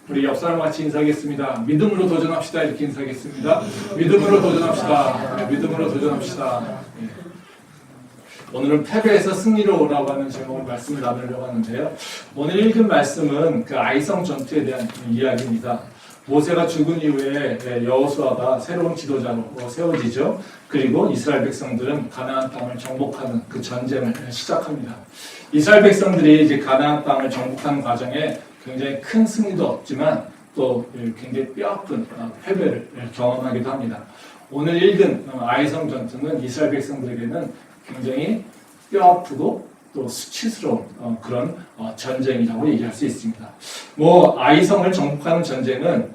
우리 옆 사람 같이 인사하겠습니다. 믿음으로 도전합시다. 이렇게 인사하겠습니다. 믿음으로 도전합시다. 네, 믿음으로 도전합시다. 네. 오늘은 패배에서 승리로 오라고 하는 제목으로 말씀을 나누려고 하는데요. 오늘 읽은 말씀은 그 아이성 전투에 대한 이야기입니다. 모세가 죽은 이후에 여호수아가 새로운 지도자로 세워지죠. 그리고 이스라엘 백성들은 가나안 땅을 정복하는 그 전쟁을 시작합니다. 이스라엘 백성들이 이제 가나안 땅을 정복하는 과정에 굉장히 큰 승리도 없지만 또 굉장히 뼈아픈 패배를 경험하기도 합니다. 오늘 읽은 아이성 전투는 이스라엘 백성들에게는 굉장히 뼈아프고 또 수치스러운 그런 전쟁이라고 얘기할 수 있습니다. 아이성을 정복하는 전쟁은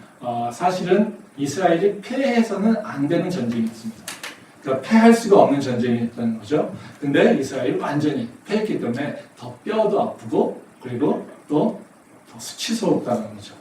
사실은 이스라엘이 패해서는 안 되는 전쟁이었습니다. 그러니까 패할 수가 없는 전쟁이었던 거죠. 근데 이스라엘이 완전히 패했기 때문에 더 뼈도 아프고 그리고 또 더 수치스럽다는 거죠.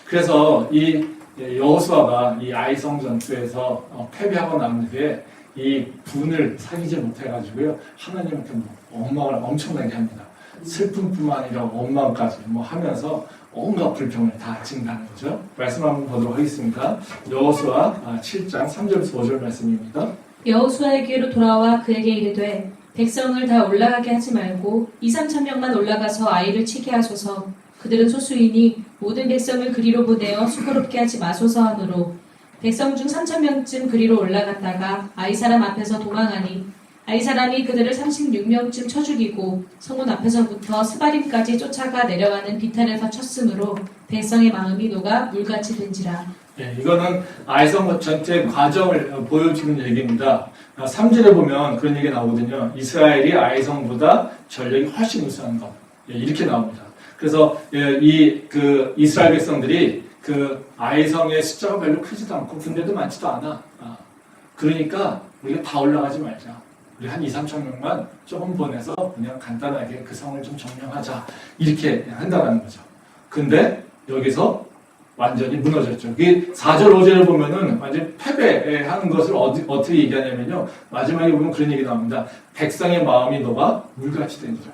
그래서 이 여호수아가 이 아이성 전투에서 패배하고 난 후에 이 분을 사귀지 못해가지고요 하나님한테 원망을 엄청나게 합니다. 슬픔뿐만 아니라 원망까지 하면서 온갖 불평을 다 증가하는 거죠. 말씀 한번 보도록 하겠습니다. 여호수아 7장 3절에서 5절 말씀입니다. 여호수아에게로 돌아와 그에게 이르되 백성을 다 올라가게 하지 말고 2-3천 명만 올라가서 아이를 치게 하소서. 그들은 소수이니 모든 백성을 그리로 보내어 수고롭게 하지 마소서 하므로 백성 중 3천 명쯤 그리로 올라갔다가 아이 사람 앞에서 도망하니 아이 사람이 그들을 36명쯤 쳐 죽이고 성문 앞에서부터 스바림까지 쫓아가 내려가는 비탈에서 쳤으므로 백성의 마음이 녹아 물같이 된지라. 네, 이거는 아이성 전투의 과정을 보여주는 얘기입니다. 3절에 보면 그런 얘기가 나오거든요. 이스라엘이 아이성보다 전력이 훨씬 우수한 것. 이렇게 나옵니다. 그래서 이스라엘 백성들이 그 아이성의 숫자가 별로 크지도 않고 군대도 많지도 않아. 그러니까 우리가 다 올라가지 말자. 우리 한 2-3천 명만 조금 보내서 그냥 간단하게 그 성을 좀 점령하자. 이렇게 한다는 거죠. 근데 여기서 완전히 무너졌죠. 4절, 5절을 보면은 완전히 패배하는 것을 어떻게 얘기하냐면요. 마지막에 보면 그런 얘기 나옵니다. 백성의 마음이 녹아 물같이 된 거죠.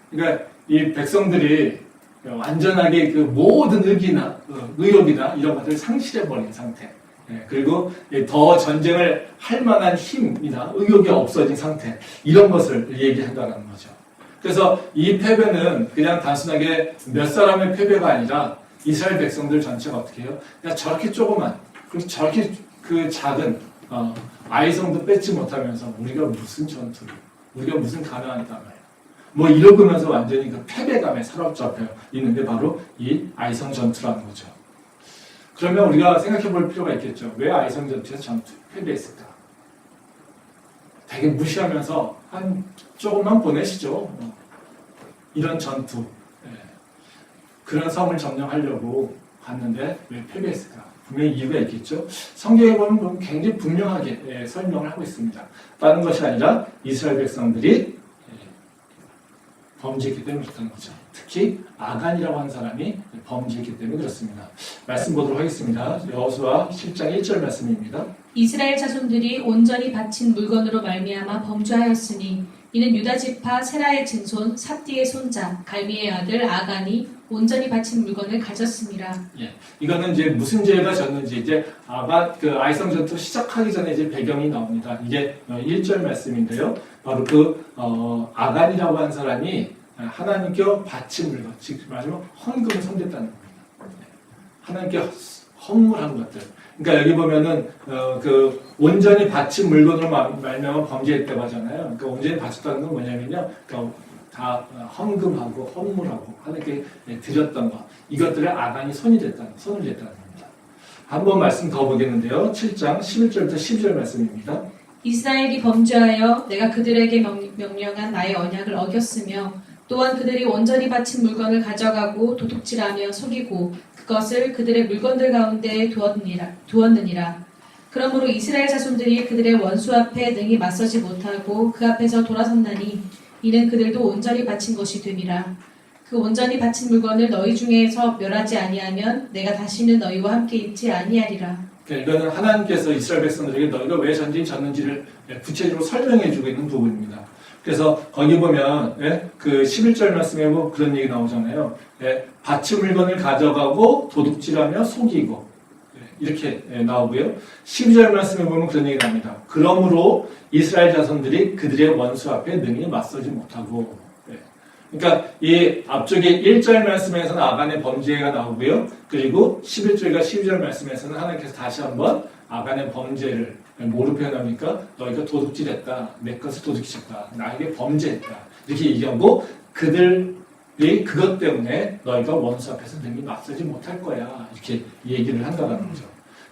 그러니까 이 백성들이 완전하게 그 모든 의욕이나 이런 것들을 상실해버린 상태. 그리고 더 전쟁을 할 만한 힘이나 의욕이 없어진 상태. 이런 것을 얘기한다는 거죠. 그래서 이 패배는 그냥 단순하게 몇 사람의 패배가 아니라 이스라엘 백성들 전체가 어떻게 해요? 그냥 저렇게 조그만, 그리고 저렇게 그 작은 아이성도 뺏지 못하면서 우리가 무슨 전투를, 우리가 무슨 가나안 땅을 이러면서 완전히 그 패배감에 사로잡혀 있는 게 바로 이 아이성 전투라는 거죠. 그러면 우리가 생각해 볼 필요가 있겠죠. 왜 아이성 전투에서 패배했을까? 되게 무시하면서 조금만 보내시죠. 이런 전투. 그런 성을 점령하려고 갔는데 왜 패배했을까? 분명히 이유가 있겠죠. 성경에 보면 굉장히 분명하게 설명을 하고 있습니다. 다른 것이 아니라 이스라엘 백성들이 범죄했기 때문에 그렇다는 거죠. 특히 아간이라고 하는 사람이 범죄했기 때문에 그렇습니다. 말씀 보도록 하겠습니다. 여호수아 7장 1절 말씀입니다. 이스라엘 자손들이 온전히 바친 물건으로 말미암아 범죄하였으니 이는 유다 지파 세라의 증손 삽디의 손자 갈미의 아들 아간이 온전히 바친 물건을 가졌습니다. 이거는 이제 무슨 죄가 졌는지 이제 아이성 전투 시작하기 전에 이제 배경이 나옵니다. 이게 1절 말씀인데요. 바로 아간이라고 하는 사람이 하나님께 바친 물건, 즉 말하자면 헌금을 손댔다는 겁니다. 하나님께 헌물한 것들. 그러니까 여기 보면은 온전히 바친 물건으로 말미암아 범죄했다고 하잖아요. 그러니까 온전히 바쳤다는 건 뭐냐면요. 다 헌금하고 헌물하고 하나님께 드렸던 것. 이것들을 아간이 손을 댔다는 겁니다. 한번 말씀 더 보겠는데요. 7장 11절부터 12절 말씀입니다. 이스라엘이 범죄하여 내가 그들에게 명령한 나의 언약을 어겼으며 또한 그들이 온전히 바친 물건을 가져가고 도둑질하며 속이고 그것을 그들의 물건들 가운데 두었느니라. 그러므로 이스라엘 자손들이 그들의 원수 앞에 능히 맞서지 못하고 그 앞에서 돌아섰나니 이는 그들도 온전히 바친 것이 됨이라. 그 온전히 바친 물건을 너희 중에서 멸하지 아니하면 내가 다시는 너희와 함께 있지 아니하리라. 이거는 하나님께서 이스라엘 백성들에게 너희가 왜 전쟁이 졌는지를 구체적으로 설명해 주고 있는 부분입니다. 그래서 거기 보면 그 11절 말씀에 보면 그런 얘기 나오잖아요. 밭의 물건을 가져가고 도둑질하며 속이고 이렇게 나오고요. 12절 말씀에 보면 그런 얘기 나옵니다. 그러므로 이스라엘 자손들이 그들의 원수 앞에 능히 맞서지 못하고. 그러니까 이 앞쪽에 1절 말씀에서는 아간의 범죄가 나오고요. 그리고 11절과 12절 말씀에서는 하나님께서 다시 한번 아간의 범죄를 뭐로 표현합니까? 너희가 도둑질했다. 내 것을 도둑질했다. 나에게 범죄했다. 이렇게 얘기하고 그들이 그것 때문에 너희가 원수 앞에서 능히 맞서지 못할 거야. 이렇게 얘기를 한다는 거죠.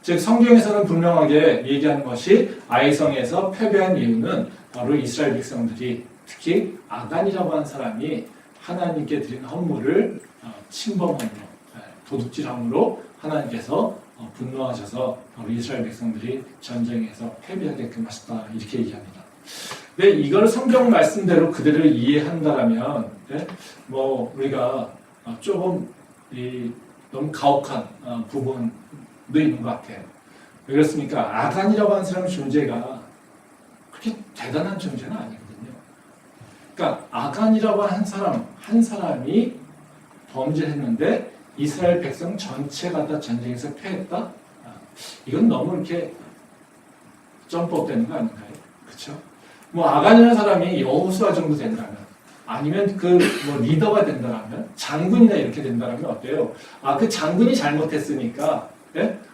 즉 성경에서는 분명하게 얘기하는 것이 아이성에서 패배한 이유는 바로 이스라엘 백성들이 특히 아간이라고 하는 사람이 하나님께 드린 헌물을 침범함으로 도둑질함으로 하나님께서 분노하셔서 바로 이스라엘 백성들이 전쟁에서 패배하게끔 하셨다 이렇게 얘기합니다. 근데 이걸 성경 말씀대로 그대로 이해한다라면 뭐 우리가 조금 너무 가혹한 부분도 있는 것 같아요. 왜 그렇습니까? 아간이라고 하는 사람의 존재가 그렇게 대단한 존재는 아니거든요. 그러니까 아간이라고 한 사람이 범죄를 했는데 이스라엘 백성 전체가 다 전쟁에서 패했다? 이건 너무 이렇게 점프되는 거 아닌가요? 그렇죠? 뭐 아간이라는 사람이 여호수아 정도 된다면 아니면 그 뭐 리더가 된다면 장군이나 이렇게 된다면 어때요? 그 장군이 잘못했으니까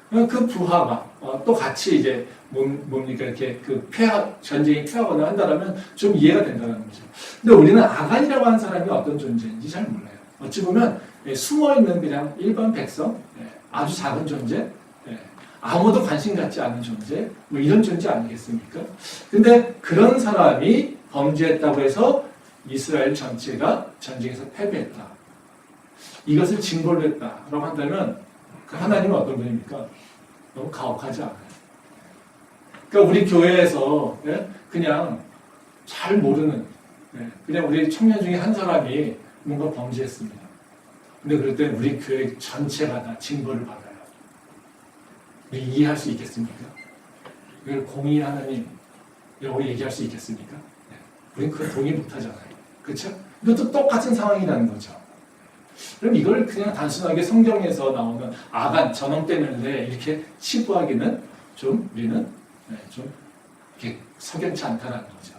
그 부하가 또 같이 이제 뭡니까 이렇게 그 전쟁이 패하거나 한다면 좀 이해가 된다는 거죠. 근데 우리는 아간이라고 하는 사람이 어떤 존재인지 잘 몰라요. 어찌 보면 숨어 있는 그냥 일반 백성, 아주 작은 존재, 아무도 관심 갖지 않는 존재, 뭐 이런 존재 아니겠습니까? 근데 그런 사람이 범죄했다고 해서 이스라엘 전체가 전쟁에서 패배했다. 이것을 징벌로 했다라고 한다면 그 하나님은 어떤 분입니까? 너무 가혹하지 않아요. 그러니까 우리 교회에서 그냥 잘 모르는 그냥 우리 청년 중에 한 사람이 뭔가 범죄했습니다. 근데 그럴 때 우리 교회 전체가 다 징벌을 받아요. 우리 이해할 수 있겠습니까? 이걸 공의 하나님이라고 얘기할 수 있겠습니까? 우리는 그걸 동의 못하잖아요. 그렇죠? 이것도 똑같은 상황이라는 거죠. 그럼 이걸 그냥 단순하게 성경에서 나오는 아간 전원 때문에 이렇게 치부하기는 좀 우리는 좀 이렇게 석연치 않다는 거죠.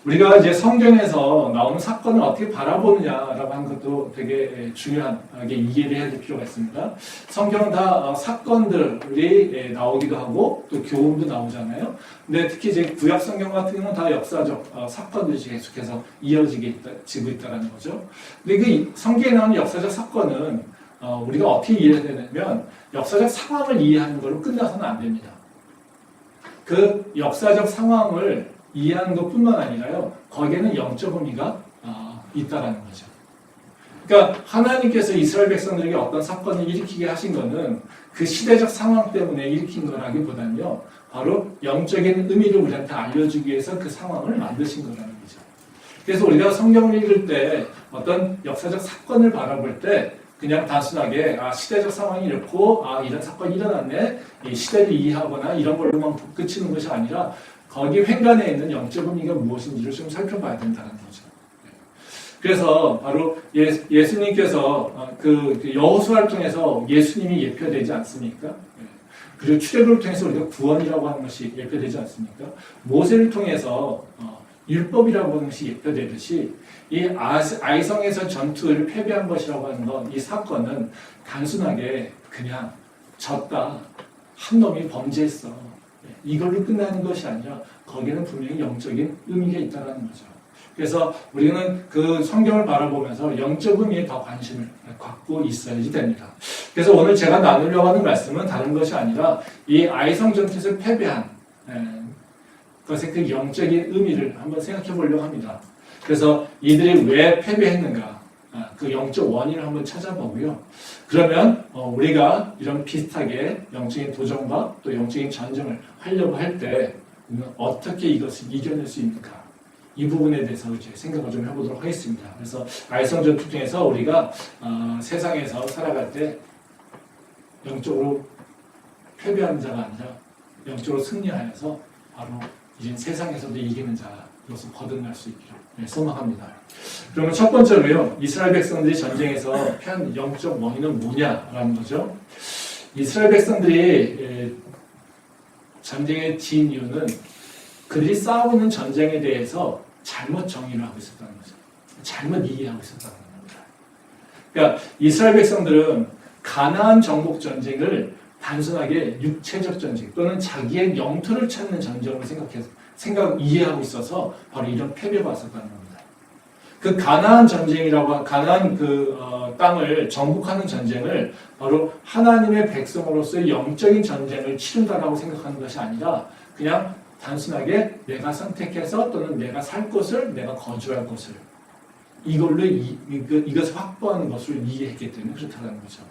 우리가 이제 성경에서 나오는 사건을 어떻게 바라보느냐라고 하는 것도 되게 중요하게 이해를 해야 될 필요가 있습니다. 성경은 다 사건들이 나오기도 하고 또 교훈도 나오잖아요. 근데 특히 이제 구약 성경 같은 경우는 다 역사적 사건들이 계속해서 이어지고 있다는 거죠. 근데 그 성경에 나오는 역사적 사건은 우리가 어떻게 이해해야 되냐면 역사적 상황을 이해하는 걸로 끝나서는 안 됩니다. 그 역사적 상황을 이해하는 것뿐만 아니라요, 거기에는 영적 의미가 있다라는 거죠. 그러니까 하나님께서 이스라엘 백성들에게 어떤 사건을 일으키게 하신 것은 그 시대적 상황 때문에 일으킨 거라기보다는요, 바로 영적인 의미를 우리한테 알려주기 위해서 그 상황을 만드신 거라는 거죠. 그래서 우리가 성경을 읽을 때 어떤 역사적 사건을 바라볼 때 그냥 단순하게 시대적 상황이 이렇고 이런 사건이 일어났네, 이 시대를 이해하거나 이런 걸로만 그치는 것이 아니라 거기 횡간에 있는 영적 의미가 무엇인지를 좀 살펴봐야 된다는 거죠. 그래서 바로 예수님께서 그 여호수아를 통해서 예수님이 예표되지 않습니까? 그리고 출애굽을 통해서 우리가 구원이라고 하는 것이 예표되지 않습니까? 모세를 통해서 율법이라고 하는 것이 예표되듯이 이 아이성에서 전투를 패배한 것이라고 하는 것, 이 사건은 단순하게 그냥 졌다, 한 놈이 범죄했어, 이걸로 끝나는 것이 아니라 거기에는 분명히 영적인 의미가 있다는 거죠. 그래서 우리는 그 성경을 바라보면서 영적 의미에 더 관심을 갖고 있어야지 됩니다. 그래서 오늘 제가 나누려고 하는 말씀은 다른 것이 아니라 이 아이성 전투에서 패배한 것의 그 영적인 의미를 한번 생각해 보려고 합니다. 그래서 이들이 왜 패배했는가, 그 영적 원인을 한번 찾아보고요. 그러면 우리가 이런 비슷하게 영적인 도전과 또 영적인 전쟁을 하려고 할 때 어떻게 이것을 이겨낼 수 있는가, 이 부분에 대해서 이제 생각을 좀 해보도록 하겠습니다. 그래서 아이성 전투 통해서 우리가 세상에서 살아갈 때 영적으로 패배하는 자가 아니라 영적으로 승리하여서 바로 이제 세상에서도 이기는 자 이것을 거듭날 수 있기를 소망합니다. 그러면 첫 번째로요, 이스라엘 백성들이 전쟁에서 패한 영적 원인은 뭐냐라는 거죠. 이스라엘 백성들이 전쟁에 진 이유는 그들이 싸우는 전쟁에 대해서 잘못 정의를 하고 있었다는 거죠. 잘못 이해하고 있었다는 겁니다. 그러니까 이스라엘 백성들은 가나안 정복 전쟁을 단순하게 육체적 전쟁 또는 자기의 영토를 찾는 전쟁으로 이해하고 있어서 바로 이런 패배가 왔었다는 겁니다. 그 가나안 전쟁이라고 가나안 땅을 정복하는 전쟁을 바로 하나님의 백성으로서의 영적인 전쟁을 치른다라고 생각하는 것이 아니라 그냥 단순하게 내가 선택해서 또는 내가 살 곳을 내가 거주할 곳을 이걸로 이것을 확보하는 것을 이해했기 때문에 그렇다는 거죠.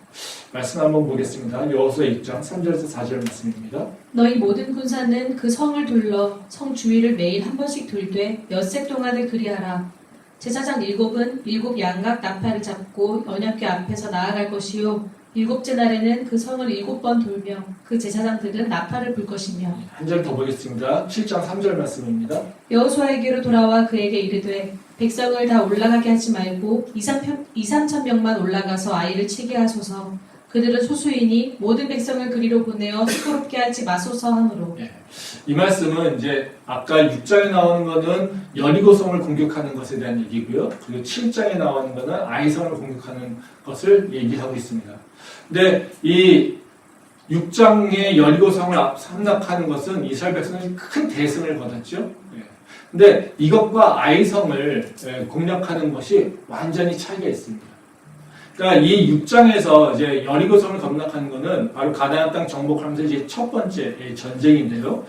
말씀 한번 보겠습니다. 여호수아 6장 3절에서 4절 말씀입니다. 너희 모든 군사는 그 성을 둘러 성 주위를 매일 한 번씩 돌되 엿새 동안을 그리하라. 제사장 7은 7 양각 나팔을 잡고 언약궤 앞에서 나아갈 것이요 7째 날에는 그 성을 7번 돌며 그 제사장들은 나팔을 불 것이며. 한 절 더 보겠습니다. 7장 3절 말씀입니다. 여호수아에게로 돌아와 그에게 이르되 백성을 다 올라가게 하지 말고 2-3천 명만 올라가서 아이를 치게 하소서. 그들은 소수이니 모든 백성을 그리로 보내어 수고롭게 하지 마소서 하므로. 이 말씀은 이제 아까 6장에 나오는 거는 여리고성을 공격하는 것에 대한 얘기고요. 그리고 7장에 나오는 거는 아이성을 공격하는 것을 얘기하고 있습니다. 근데 이 6장의 여리고성을 함락하는 것은 이스라엘 백성이 큰 대승을 거뒀죠. 근데 이것과 아이성을 공략하는 것이 완전히 차이가 있습니다. 그러니까 이 6장에서 이제 여리고성을 함락하는 것은 바로 가나안 땅 정복하면서 이제 첫 번째 전쟁인데요.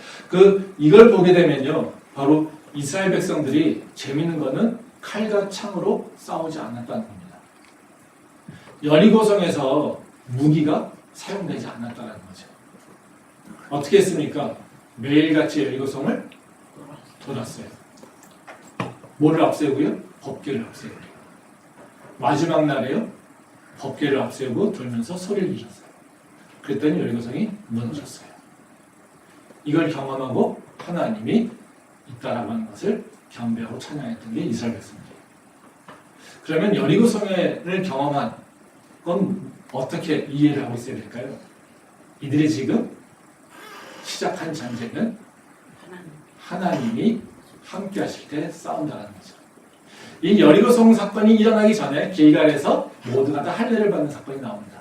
이걸 보게 되면요, 바로 이스라엘 백성들이 재밌는 거는 칼과 창으로 싸우지 않았다는 겁니다. 여리고성에서 무기가 사용되지 않았다는 거죠. 어떻게 했습니까? 매일같이 여리고성을 돌았어요. 뭐를 앞세우고요? 법궤를 앞세우고요. 마지막 날에요, 법궤를 앞세우고 돌면서 소리를 질렀어요. 그랬더니 여리고성이 무너졌어요. 이걸 경험하고 하나님이 있다라고 하는 것을 경배하고 찬양했던 게 이스라엘 백성들이에요. 그러면 여리고성을 경험한 건 어떻게 이해를 하고 있어야 될까요? 이들이 지금 시작한 전쟁은 하나님이 함께 하실 때 싸운다는 거죠. 이 여리고성 사건이 일어나기 전에 길갈에서 모두가 다 할례를 받는 사건이 나옵니다.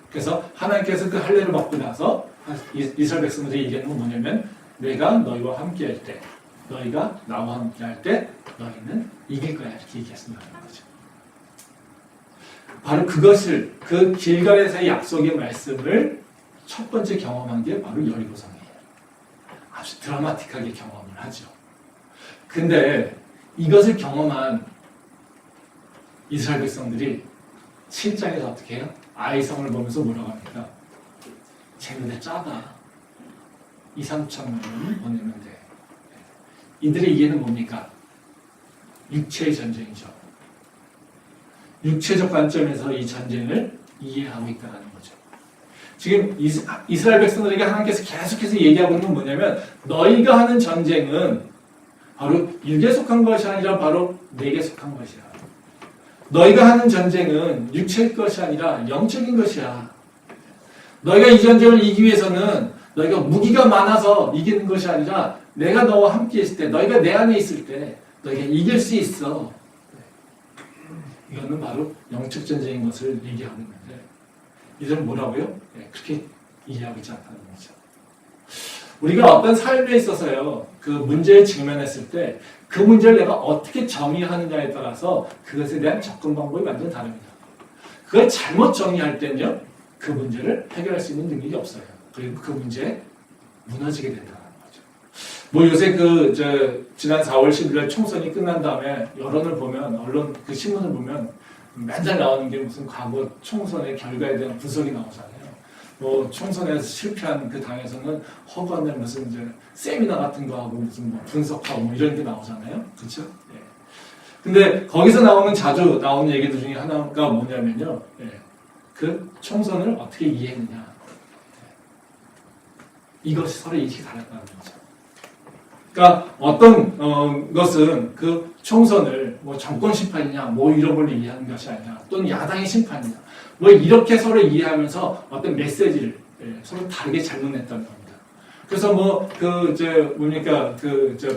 그래서 하나님께서 그 할례를 받고 나서 이스라엘 백성들이 얘기하는 건 뭐냐면 내가 너희와 함께 할 때, 너희가 나와 함께 할 때 너희는 이길 거야 이렇게 얘기했습니다. 거죠. 바로 그것을 그 길갈에서의 약속의 말씀을 첫 번째 경험한 게 바로 여리고성이에요. 아주 드라마틱하게 경험을 하죠. 근데 이것을 경험한 이스라엘 백성들이 7장에서 어떻게 해요? 아이성을 보면서 뭐라고 합니까? 쟤네들 짜다. 2-3천 명은 보내면 돼. 이들의 이해는 뭡니까? 육체의 전쟁이죠. 육체적 관점에서 이 전쟁을 이해하고 있다는 거죠. 지금 이스라엘 백성들에게 하나님께서 계속해서 얘기하고 있는 건 뭐냐면 너희가 하는 전쟁은 바로 육에 속한 것이 아니라 바로 내게 속한 것이야. 너희가 하는 전쟁은 육체의 것이 아니라 영적인 것이야. 너희가 이 전쟁을 이기기 위해서는 너희가 무기가 많아서 이기는 것이 아니라 내가 너와 함께 있을 때, 너희가 내 안에 있을 때 너희가 이길 수 있어. 이거는 바로 영적 전쟁인 것을 얘기하고 있는데 이들은 뭐라고요? 그렇게 이해하고 있지 않다는 거죠. 우리가 어떤 삶에 있어서요, 그 문제에 직면했을 때 그 문제를 내가 어떻게 정의하느냐에 따라서 그것에 대한 접근 방법이 완전 다릅니다. 그걸 잘못 정의할 때는요, 그 문제를 해결할 수 있는 능력이 없어요. 그리고 그 문제에 무너지게 된다는 거죠. 뭐 요새 지난 4월 10일 총선이 끝난 다음에 여론을 보면, 언론 그 신문을 보면 맨날 나오는 게 무슨 과거 총선의 결과에 대한 분석이 나오잖아요. 뭐 총선에서 실패한 그 당에서는 허관을 무슨 이제 세미나 같은 거 하고 무슨 뭐 분석하고 뭐 이런 게 나오잖아요. 그렇죠? 예. 근데 거기서 자주 나오는 얘기들 중에 하나가 뭐냐면요. 그 총선을 어떻게 이해했느냐. 이것이 서로 인식이 달랐다는 거죠. 그러니까 어떤 것은 그 총선을 뭐 정권 심판이냐 뭐 이런 걸로 이해하는 것이 아니라 또는 야당의 심판이냐 뭐 이렇게 서로 이해하면서 어떤 메시지를 서로 다르게 잘못 냈다는 겁니다. 그래서 뭡니까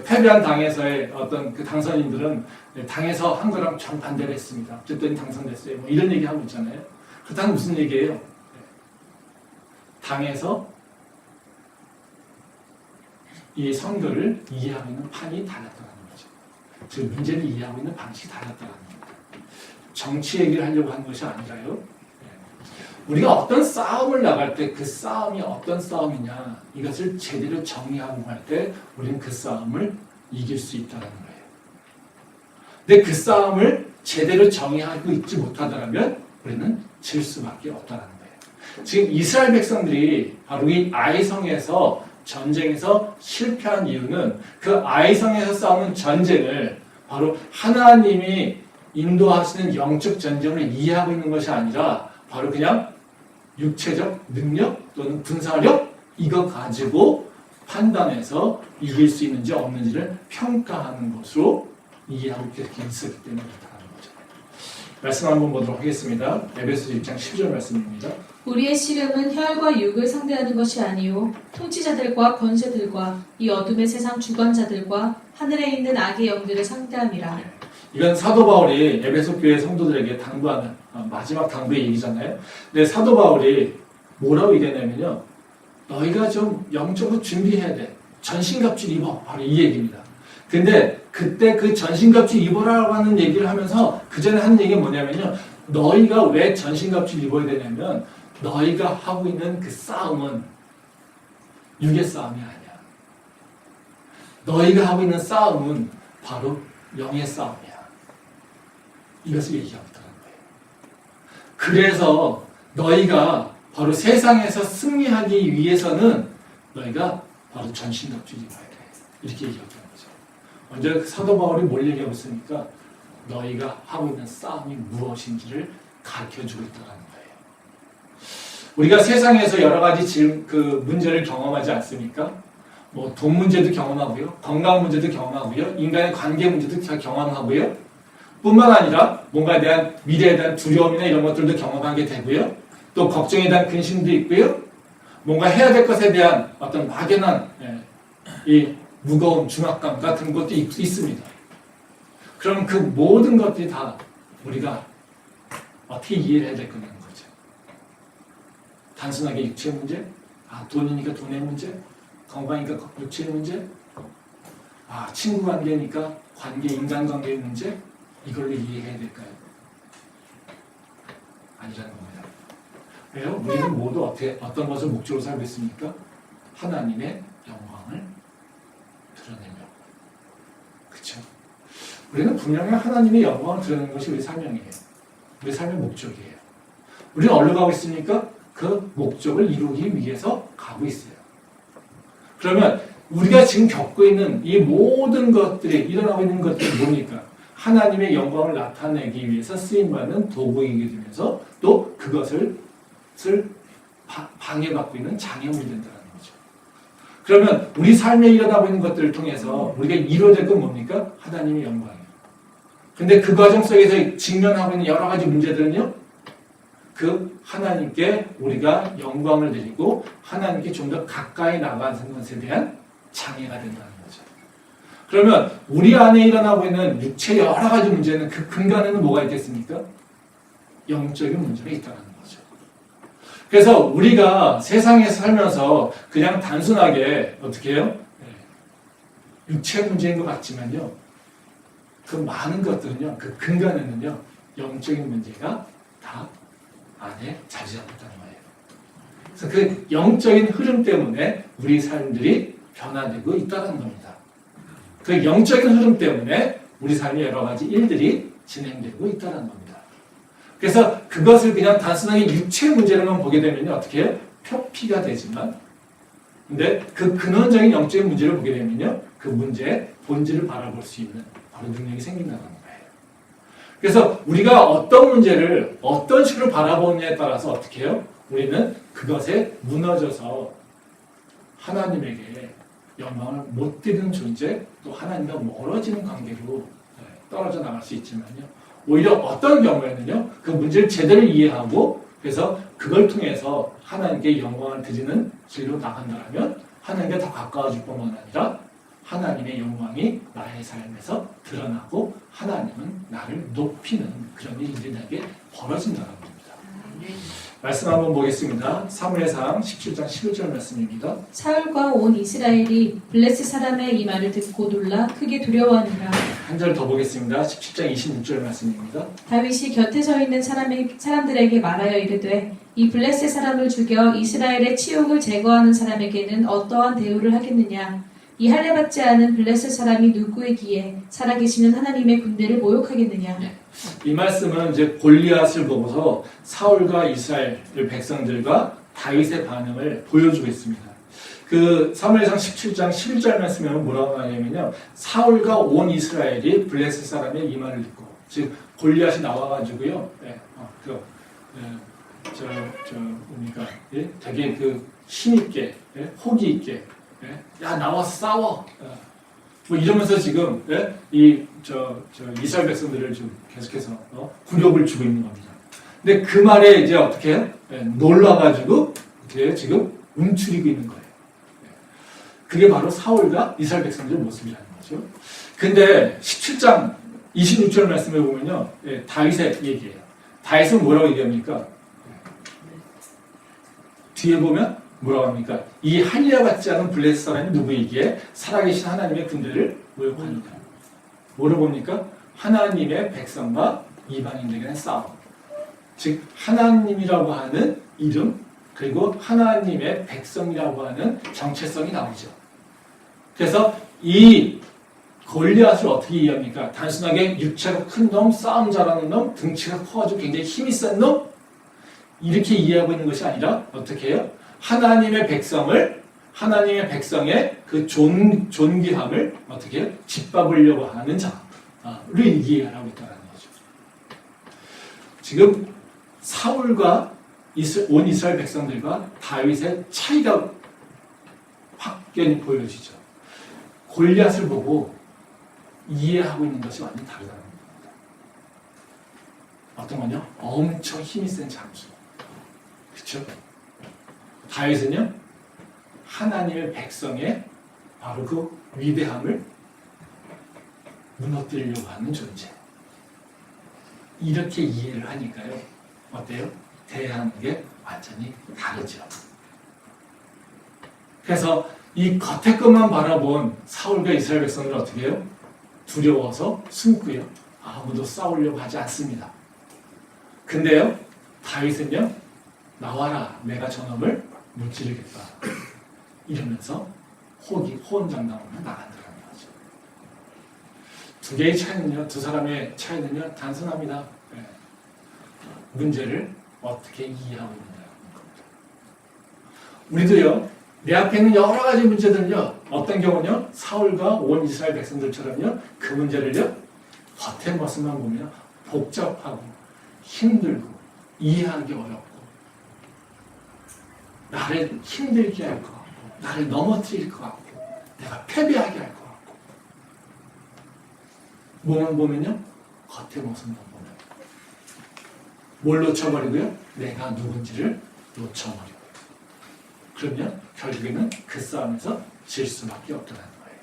패배한 당에서의 어떤 그 당선인들은 당에서 한 거랑 정반대를 했습니다. 어쨌든 당선됐어요. 뭐 이런 얘기 하고 있잖아요. 그렇다면 무슨 얘기예요? 당에서 이 선거를 이해하고 있는 판이 달랐다는 거죠. 즉 문제를 이해하고 있는 방식이 달랐다는 겁니다. 정치 얘기를 하려고 하는 것이 아니라요. 우리가 어떤 싸움을 나갈 때 그 싸움이 어떤 싸움이냐 이것을 제대로 정의하고 할 때 우리는 그 싸움을 이길 수 있다는 거예요. 근데 그 싸움을 제대로 정의하고 있지 못하더라면 우리는 질 수밖에 없다는 거예요. 지금 이스라엘 백성들이 바로 이 아이성에서 전쟁에서 실패한 이유는 그 아이성에서 싸우는 전쟁을 바로 하나님이 인도하시는 영적 전쟁을 이해하고 있는 것이 아니라 바로 그냥 육체적 능력 또는 군사력 이거 가지고 판단해서 이길 수 있는지 없는지를 평가하는 것으로 이해하고 이렇게 있었기 때문에 그렇다는 거죠. 말씀 한번 보도록 하겠습니다. 에베소서 6장 10절 말씀입니다. 우리의 씨름은 혈과 육을 상대하는 것이 아니요 통치자들과 권세들과 이 어둠의 세상 주관자들과 하늘에 있는 악의 영들을 상대함이라. 이건 사도 바울이 에베소 교회 성도들에게 당부하는 마지막 당부의 얘기잖아요. 근데 사도 바울이 뭐라고 얘기하냐면요. 너희가 좀 영적으로 준비해야 돼. 전신갑주를 입어. 바로 이 얘기입니다. 근데 그때 그 전신갑주를 입어라고 하는 얘기를 하면서 그 전에 하는 얘기가 뭐냐면요. 너희가 왜 전신갑주를 입어야 되냐면 너희가 하고 있는 그 싸움은 육의 싸움이 아니야. 너희가 하고 있는 싸움은 바로 영의 싸움이야. 이것을 얘기하고 있다는 거예요. 그래서 너희가 바로 세상에서 승리하기 위해서는 너희가 바로 전신갑주를 입어야 돼. 이렇게 얘기하고 있다는 거죠. 먼저 사도 바울이 뭘 얘기하고 있습니까? 너희가 하고 있는 싸움이 무엇인지를 가르쳐주고 있다는 거예요. 우리가 세상에서 여러 가지 지금 그 문제를 경험하지 않습니까? 뭐 돈 문제도 경험하고요, 건강 문제도 경험하고요, 인간의 관계 문제도 다 경험하고요. 뿐만 아니라 뭔가에 대한 미래에 대한 두려움이나 이런 것들도 경험하게 되고요. 또 걱정에 대한 근심도 있고요. 뭔가 해야 될 것에 대한 어떤 막연한 이 무거운 중압감 같은 것도 있습니다. 그럼 그 모든 것들이 다 우리가 어떻게 이해를 해야 될 거냐는 거죠. 단순하게 육체 문제, 돈이니까 돈의 문제, 건강이니까 육체의 문제, 친구 관계니까 인간관계의 문제, 이걸로 이해해야 될까요? 아니라는 겁니다. 왜요? 우리는 모두 어떤 것을 목적으로 살고 있습니까? 하나님의 영광을 드러내려고. 그렇죠? 우리는 분명히 하나님의 영광을 드러내는 것이 우리 사명이에요. 우리 삶의 목적이에요. 우리는 어디로 가고 있습니까? 그 목적을 이루기 위해서 가고 있어요. 그러면 우리가 지금 겪고 있는 이 모든 것들이 일어나고 있는 것들이 뭡니까? 하나님의 영광을 나타내기 위해서 쓰임받는 도구이게 되면서 또 그것을 방해받고 있는 장애물이 된다는 거죠. 그러면 우리 삶에 일어나고 있는 것들을 통해서 우리가 이루어야 될 건 뭡니까? 하나님의 영광이에요. 근데 그 과정 속에서 직면하고 있는 여러 가지 문제들은요, 그 하나님께 우리가 영광을 드리고 하나님께 좀 더 가까이 나가는 것에 대한 장애가 된다는 거죠. 그러면 우리 안에 일어나고 있는 육체의 여러 가지 문제는 그 근간에는 뭐가 있겠습니까? 영적인 문제가 있다는 거죠. 그래서 우리가 세상에서 살면서 그냥 단순하게 어떻게 해요? 육체 문제인 것 같지만요, 그 많은 것들은요, 그 근간에는요, 영적인 문제가 다 안에 자리 잡고 있다는 거예요. 그래서 그 영적인 흐름 때문에 우리 삶들이 변화되고 있다는 겁니다. 그 영적인 흐름 때문에 우리 삶에 여러 가지 일들이 진행되고 있다는 겁니다. 그래서 그것을 그냥 단순하게 육체 문제로만 보게 되면 어떻게 해요? 표피가 되지만, 근데 그 근원적인 영적인 문제를 보게 되면요, 그 문제의 본질을 바라볼 수 있는 바로 능력이 생긴다는 거예요. 그래서 우리가 어떤 문제를 어떤 식으로 바라보느냐에 따라서 어떻게 해요? 우리는 그것에 무너져서 하나님에게 영광을 못 드리는 존재, 또 하나님과 멀어지는 관계로 떨어져 나갈 수 있지만요. 오히려 어떤 경우에는요, 그 문제를 제대로 이해하고 그래서 그걸 통해서 하나님께 영광을 드리는 길로 나간다면 하나님께 더 가까워질 뿐만 아니라 하나님의 영광이 나의 삶에서 드러나고 하나님은 나를 높이는 그런 일이 나에게 벌어진다는 겁니다. 말씀 한번 보겠습니다. 사무엘상 17장 11절 말씀입니다. 사울과 온 이스라엘이 블레셋 사람의 이 말을 듣고 놀라 크게 두려워하니라. 한 절 더 보겠습니다. 17장 26절 말씀입니다. 다윗이 곁에 서 있는 사람들에게 말하여 이르되 이 블레셋 사람을 죽여 이스라엘의 치욕을 제거하는 사람에게는 어떠한 대우를 하겠느냐. 이 할례받지 않은 블레셋 사람이 누구이기에 살아계시는 하나님의 군대를 모욕하겠느냐. 이 말씀은 이제 골리앗을 보고서 사울과 이스라엘 백성들과 다윗의 반응을 보여주고 있습니다. 그 사무엘상 17장 11절 말씀에 뭐라고 하냐면요, 사울과 온 이스라엘이 블레셋 사람의 이 말을 듣고, 즉 골리앗이 나와가지고요, 뭡니까, 되게 그 힘있게, 호기 있게, 야 나와서 싸워, 뭐 이러면서 지금 이스라엘 백성들을 좀 계속해서 굴욕을 주고 있는 겁니다. 근데 그 말에 이제 어떻게 해요? 놀라가지고 어떻게 지금 움츠리고 있는 거예요. 그게 바로 사울과 이스라엘 백성들의 모습이라는 거죠. 근데 17장 26절 말씀에 보면요, 다윗의 얘기예요. 다윗은 뭐라고 얘기합니까? 뒤에 보면 뭐라고 합니까? 이 할례받지 않은 블레셋 사람이 누구이기에 살아계신 하나님의 군대를 모욕하니까. 뭐를 봅니까? 하나님의 백성과 이방인들에 대한 싸움. 즉 하나님이라고 하는 이름, 그리고 하나님의 백성이라고 하는 정체성이 나오죠. 그래서 이 골리앗을 어떻게 이해합니까? 단순하게 육체가 큰 놈, 싸움 잘하는 놈, 등치가 커가지고 굉장히 힘이 센 놈, 이렇게 이해하고 있는 것이 아니라 어떻게 해요? 하나님의 백성을, 하나님의 백성의 그 존귀함을 어떻게 해요? 짓밟으려고 하는 자를 이해하고 있다는 거죠. 지금 사울과 온 이스라엘 백성들과 다윗의 차이가 확연히 보여지죠. 골리앗을 보고 이해하고 있는 것이 완전히 다르다는 겁니다. 어떤 거냐? 엄청 힘이 센 장수. 그렇죠? 다윗은요, 하나님의 백성의 바로 그 위대함을 무너뜨리려고 하는 존재. 이렇게 이해를 하니까요, 어때요? 대하는 게 완전히 다르죠. 그래서 이 겉에 것만 바라본 사울과 이스라엘 백성들은 어떻게 해요? 두려워서 숨고요. 아무도 싸우려고 하지 않습니다. 근데요, 다윗은요, 나와라, 내가 저놈을 무찌르겠다. 이러면서 호언장담하며 나간다는 거죠. 두 개의 차이는요, 두 사람의 차이는요, 단순합니다. 문제를 어떻게 이해하고 있느냐는 겁니다. 우리도요, 내 앞에 있는 여러 가지 문제들은요, 어떤 경우는요, 사울과 온 이스라엘 백성들처럼요, 그 문제를요, 겉의 모습만 보면 복잡하고 힘들고 이해하기 어렵고 나를 힘들게 할 것 같고 나를 넘어뜨릴 것 같고 내가 패배하게 할 것 같고 뭐만 보면요, 겉의 모습만 보면 뭘 놓쳐버리고요, 내가 누군지를 놓쳐버리고 그러면 결국에는 그 싸움에서 질 수밖에 없다는 거예요.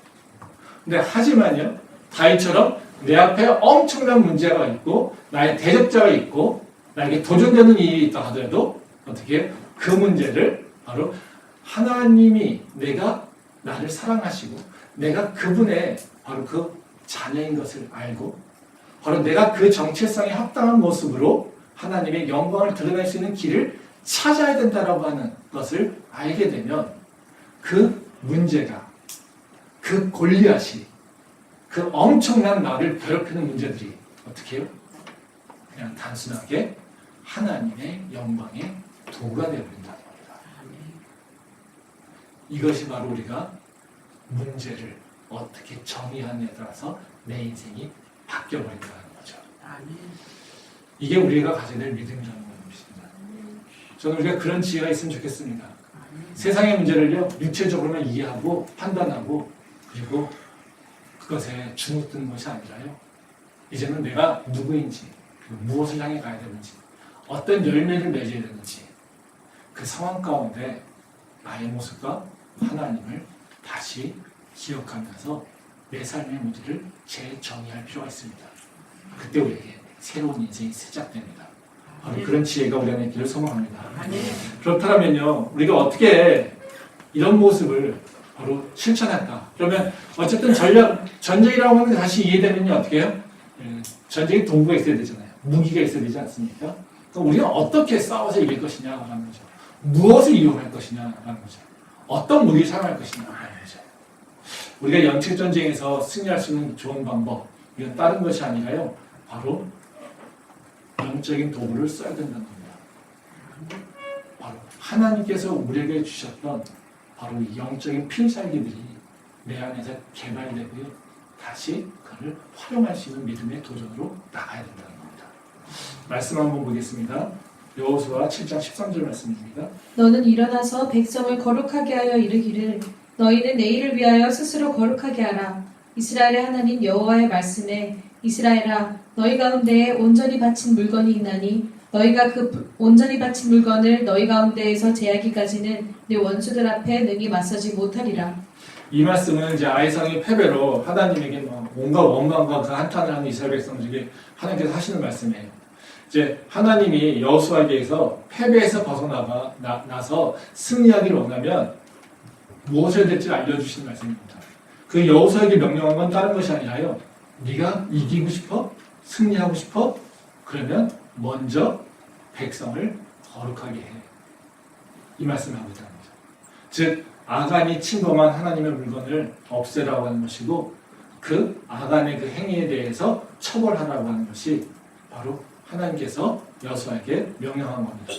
근데 하지만요, 다윗처럼 내 앞에 엄청난 문제가 있고 나의 대적자가 있고 나에게 도전되는 일이 있다 하더라도 어떻게 해요? 그 문제를 바로 하나님이 내가 나를 사랑하시고 내가 그분의 바로 그 자녀인 것을 알고 바로 내가 그 정체성에 합당한 모습으로 하나님의 영광을 드러낼 수 있는 길을 찾아야 된다라고 하는 것을 알게 되면 그 문제가, 그 골리앗이, 그 엄청난 나를 괴롭히는 문제들이 어떻게 해요? 그냥 단순하게 하나님의 영광의 도구가 되어버린다는 겁니다. 이것이 바로 우리가 문제를 어떻게 정의하느냐에 따라서 내 인생이 바뀌어버린다는 거죠. 이게 우리가 가져야 될 믿음이라는 것입니다. 저는 우리가 그런 지혜가 있으면 좋겠습니다. 세상의 문제를요, 육체적으로만 이해하고 판단하고 그리고 그것에 주눅드는 것이 아니라요. 이제는 내가 누구인지, 무엇을 향해 가야 되는지, 어떤 열매를 맺어야 되는지 그 상황 가운데 나의 모습과 하나님을 다시 기억하면서 내 삶의 문제를 재정의할 필요가 있습니다. 그때 우리에게 새로운 인생이 시작됩니다. 바로 그런 지혜가 우리 안에 있기를 소망합니다. 그렇다면요, 우리가 어떻게 이런 모습을 바로 실천할까? 그러면 어쨌든 전쟁이라고 하는 게 다시 이해되면요, 어떻게 해요? 전쟁에 동부가 있어야 되잖아요. 무기가 있어야 되지 않습니까? 그럼 우리가 어떻게 싸워서 이길 것이냐라는 거죠. 무엇을 이용할 것이냐라는 거죠. 어떤 무기를 사용할 것이냐라는 거죠. 우리가 영적 전쟁에서 승리할 수 있는 좋은 방법, 이건 다른 것이 아니라요, 바로 영적인 도구를 써야 된다는 겁니다. 바로 하나님께서 우리에게 주셨던 바로 영적인 필살기들이 내 안에서 개발되고요, 다시 그를 활용할 수 있는 믿음의 도전으로 나가야 된다는 겁니다. 말씀 한번 보겠습니다. 여호수아 7장 13절 말씀입니다. 너는 일어나서 백성을 거룩하게 하여 이르기를 너희는 내일을 위하여 스스로 거룩하게 하라. 이스라엘의 하나님 여호와의 말씀에 이스라엘아 너희 가운데에 온전히 바친 물건이 있나니 너희가 그 온전히 바친 물건을 너희 가운데에서 제하기까지는 내 원수들 앞에 능히 맞서지 못하리라. 이 말씀은 이제 아이성의 패배로 하나님에게 온갖 원망과 그 한탄을 하는 이스라엘 백성들에게 하나님께서 하시는 말씀이에요. 이제 하나님이 여호수아에게서 패배에서 벗어나서 승리하기를 원하면 무엇을 해야 될지 알려주신 말씀입니다. 그 여호수아에게 명령한 건 다른 것이 아니라요, 네가 이기고 싶어? 승리하고 싶어? 그러면 먼저 백성을 거룩하게 해. 이 말씀을 하고 있다는 거죠. 즉 아간이 침범한 하나님의 물건을 없애라고 하는 것이고, 그 아간의 그 행위에 대해서 처벌하라고 하는 것이 바로 하나님께서 여호수아에게 명령한 겁니다.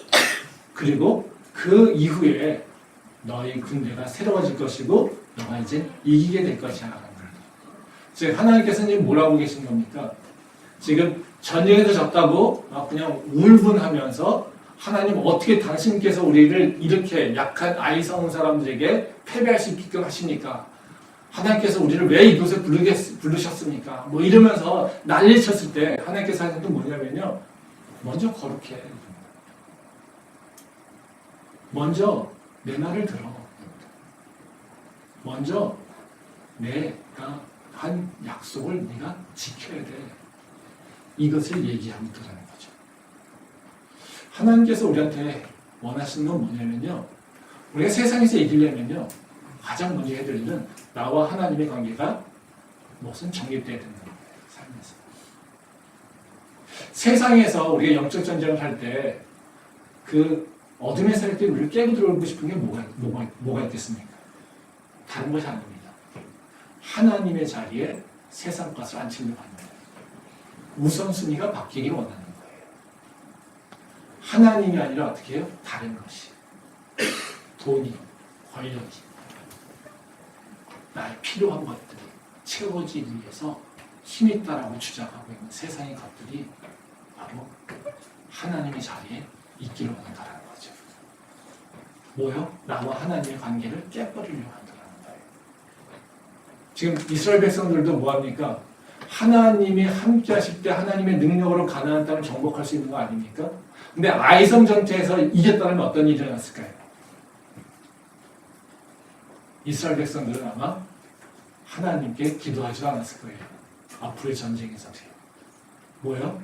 그리고 그 이후에 너희 군대가 새로워질 것이고 너가 이제 이기게 될 것이야 라는 거예요. 즉 하나님께서는 지금 뭐라고 계신 겁니까? 지금 전쟁에서 졌다고 막 그냥 울분하면서 하나님 어떻게 당신께서 우리를 이렇게 약한 아이성 사람들에게 패배할 수 있게끔 하십니까? 하나님께서 우리를 왜 이곳에 부르셨습니까? 뭐 이러면서 난리 쳤을 때 하나님께서 하는 건 뭐냐면요, 먼저 거룩해. 먼저 내 말을 들어. 먼저 내가 한 약속을 네가 지켜야 돼. 이것을 얘기하고 있다는 거죠. 하나님께서 우리한테 원하시는 건 뭐냐면요, 우리가 세상에서 이기려면요, 가장 먼저 해야 될 일은 나와 하나님의 관계가 무슨 정립돼야 된다는 거예요. 삶에서. 세상에서 우리가 영적 전쟁을 할 때 그 어둠의 세력들이 우리를 깨고 들어오고 싶은 게 뭐가 있겠습니까? 다른 것이 아닙니다. 하나님의 자리에 세상 것을 앉히려고 합니다. 우선순위가 바뀌기를 원하는 거예요. 하나님이 아니라 어떻게 해요? 다른 것이. 돈이, 권력이, 나의 필요한 것들이 채워지기 위해서 힘이 있다라고 주장하고 있는 세상의 것들이 바로 하나님의 자리에 있기를 원한다는 거죠. 뭐요? 나와 하나님의 관계를 깨버리려고 한다는 거예요. 지금 이스라엘 백성들도 뭐합니까? 하나님이 함께 하실 때 하나님의 능력으로 가나안 땅을 정복할 수 있는 거 아닙니까? 근데 아이성 전투에서 이겼다면 어떤 일이 일어났을까요? 이스라엘 백성들은 아마 하나님께 기도하지도 않았을 거예요. 앞으로의 전쟁에서도요. 뭐요?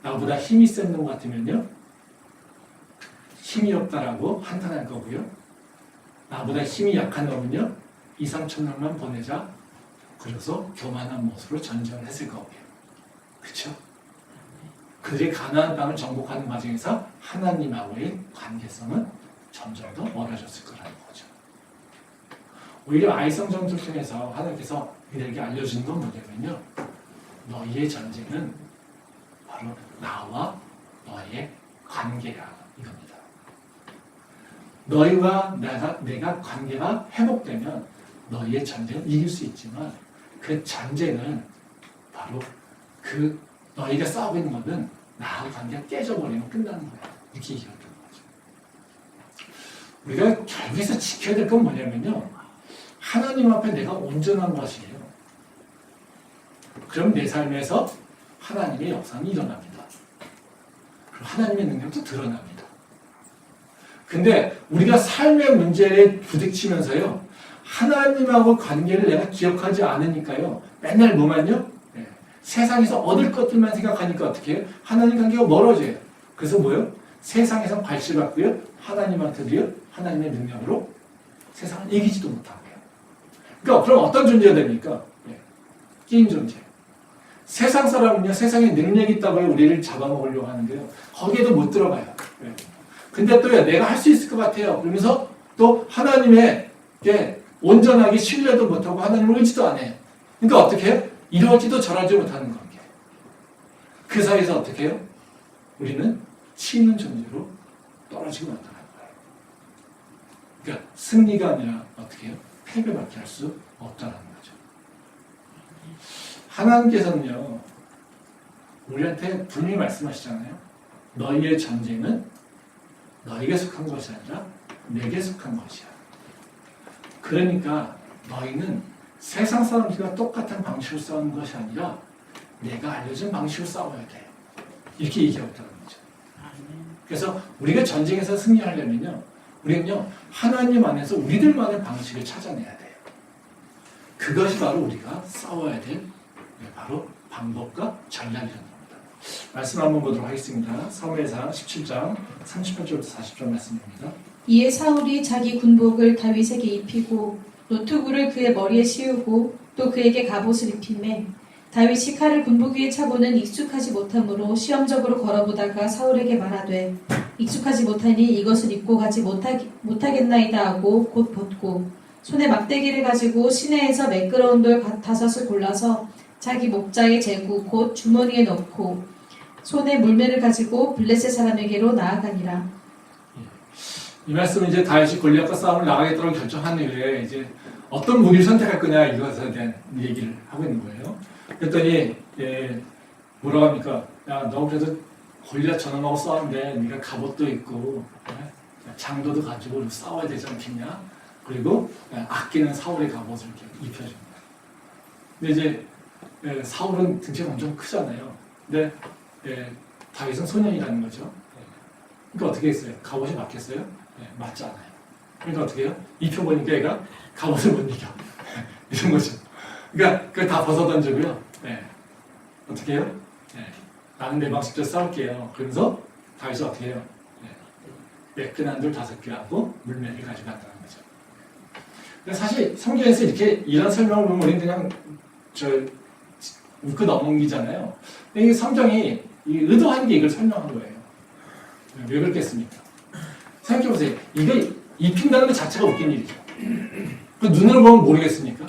나보다 힘이 센 놈 같으면요, 힘이 없다라고 한탄할 거고요. 나보다 힘이 약한 놈은요, 2,3천 명만 보내자. 그래서 교만한 모습으로 전쟁을 했을 거고요. 그렇죠? 그들이 가나안 땅을 정복하는 과정에서 하나님하고의 관계성은 점점 더 멀어졌을 거라는 거죠. 오히려 아이성 전투를 통해서 하나님께서 그들에게 알려주는 건 뭐냐면요, 너희의 전쟁은 바로 나와 너의 관계야, 이겁니다. 너희와 내가 관계가 회복되면 너희의 전쟁을 이길 수 있지만 그 전쟁은 바로 그 너희가 싸우고 있는 것은 나와 관계가 깨져버리면 끝나는 거야. 이렇게 얘기했던 거죠. 우리가 결국에서 지켜야 될 건 뭐냐면요. 하나님 앞에 내가 온전한 것이에요. 그럼 내 삶에서 하나님의 역사는 일어납니다. 그럼 하나님의 능력도 드러납니다. 근데 우리가 삶의 문제에 부딪히면서요. 하나님하고 관계를 내가 기억하지 않으니까요. 맨날 뭐만요? 네. 세상에서 얻을 것들만 생각하니까 어떻게 해요? 하나님 관계가 멀어져요. 그래서 뭐요? 세상에서 발실받고요. 하나님한테도요. 하나님의 능력으로 세상을 이기지도 못하고요. 그러니까 그럼 어떤 존재가 됩니까? 네. 게임 존재. 세상 사람은요. 세상에 능력이 있다고 우리를 잡아먹으려고 하는데요. 거기에도 못 들어가요. 네. 근데 또요. 내가 할 수 있을 것 같아요. 그러면서 또 하나님에게 온전하게 신뢰도 못하고 하나님을 의지도 안 해요. 그러니까 어떻게 해요? 이러지도 저러지 못하는 관계. 그 사이에서 어떻게 해요? 우리는 치는 존재로 떨어지고 나타나는 거예요. 그러니까 승리가 아니라 어떻게 해요? 패배밖에 할 수 없다는 거죠. 하나님께서는요. 우리한테 분명히 말씀하시잖아요. 너희의 전쟁은 너에게 속한 것이 아니라 내게 속한 것이야. 그러니까 너희는 세상 사람들과 똑같은 방식으로 싸우는 것이 아니라 내가 알려준 방식으로 싸워야 돼. 이렇게 얘기하고 있다는 거죠. 그래서 우리가 전쟁에서 승리하려면요. 우리는요. 하나님 안에서 우리들만의 방식을 찾아내야 돼요. 그것이 바로 우리가 싸워야 될 바로 방법과 전략이라는 겁니다. 말씀 한번 보도록 하겠습니다. 사무엘상 17장 38절부터 40절 말씀입니다. 이에 사울이 자기 군복을 다윗에게 입히고 노트구를 그의 머리에 씌우고 또 그에게 갑옷을 입히매 다윗이 칼을 군복 위에 차고는 익숙하지 못하므로 시험적으로 걸어보다가 사울에게 말하되 익숙하지 못하니 이것을 입고 가지 못하겠나이다 하고 곧 벗고 손에 막대기를 가지고 시내에서 매끄러운 돌 5을 골라서 자기 목자의 제구 곧 주머니에 넣고 손에 물매를 가지고 블레셋 사람에게로 나아가니라. 이 말씀은 이제 다윗이 골리앗과 싸움을 나가겠다고 결정한 이후에 이제 어떤 무기를 선택할 거냐 이것에 대한 얘기를 하고 있는 거예요. 그랬더니 뭐라고 합니까? 야, 너 그래도 골리앗 저놈하고 싸우는데 네가 갑옷도 있고 장도도 가지고 싸워야 되지 않겠냐? 그리고 아끼는 사울의 갑옷을 이렇게 입혀줍니다. 근데 이제 사울은 등치가 엄청 크잖아요. 근데 다윗은 소년이라는 거죠. 그러니까 어떻게 했어요? 갑옷이 맞겠어요? 맞지 않아요. 그러니까 어떻게 해요? 입혀보니까 얘가 갑옷을 못 이겨. 이런 거죠. 그러니까 그걸 다 벗어던지고요. 어떻게 해요? 나는 내 방식대로 싸울게요. 그러면서 다윗이 어떻게 해요? 매끈한 돌 5개 하고 물매를 가지고 간다는 거죠. 사실 성경에서 이렇게 이런 설명을 보면 우리는 그냥 웃고 넘기잖아요. 이 성경이 의도한 게 이걸 설명한 거예요. 왜 그렇겠습니까? 생각해보세요. 이거 입힌다는 것 자체가 웃긴 일이죠. 그 눈으로 보면 모르겠습니까?